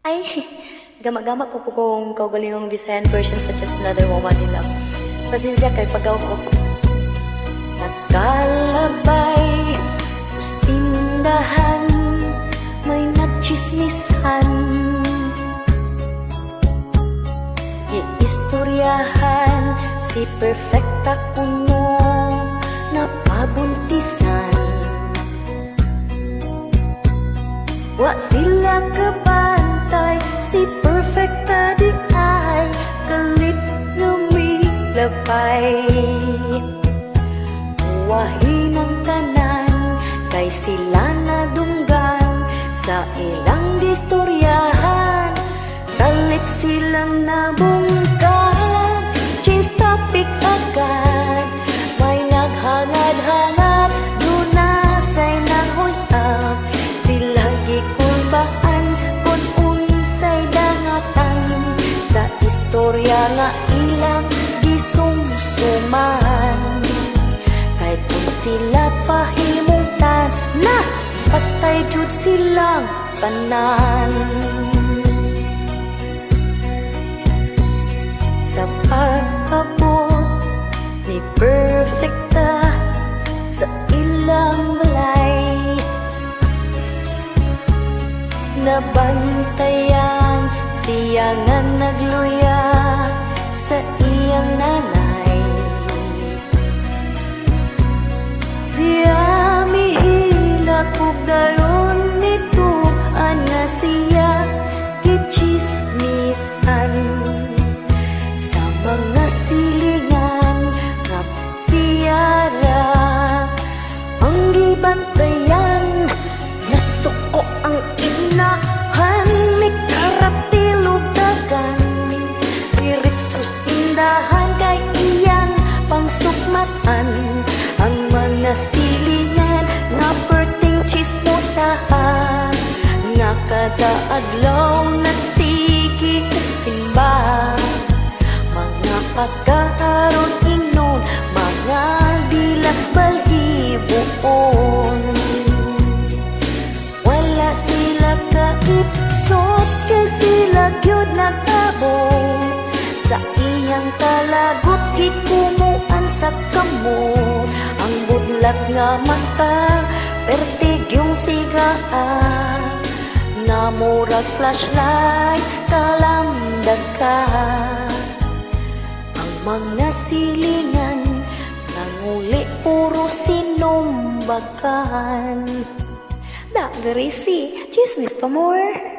Ay, gama-gama po ko kung kaugalingong Visayan version such as Another Woman in Love. Pasensya kay pagaw ko. Nagkalabay, ustindahan, may nagchismisan. Iistoryahan, si perfecta kuno napabuntisan. Wa sila kabantay, si perfecta di ay kalit lumilabay. Uwahin ang tanan, kay sila nadunggan sa ilang distoryahan. Kalit silang nabungkan, change topic agad. May naghangad-hangad, dunasay nahuyab. Silang gikulbaan, kung unsay dangatan. Sa istorya nga ilang gisumsuman. Kahit kung sila pahimutan, na patay jud silang tanan. Sa pag-abot ni perfecta sa ilang balay, nabantayan siya nga nagluya sa iyang nanay. Siya mihila kog dayon nito ana siya gichismisan. Mga silingan nga siyara ang gibantayan. Nasuko ang inahan, may karatilog dagan. Irit sustindahan kay iyang pangsukmatan. Ang mga silingan nga perting chismosahan, nga kada adlaw nagsigi ug simba. Pagkaaron inon, mga bilang balhibuon. Wala sila kaipsot, kay sila gyud nagabot. Sa iyang kalagot, gikumuan sa kamot. Ang budlat nga mata, pertig yung sigaan. Namurag flashlight, kalamdag ka. Mga silingan, nanguli puro sinumbagan. Dagarisi, chismis pa more.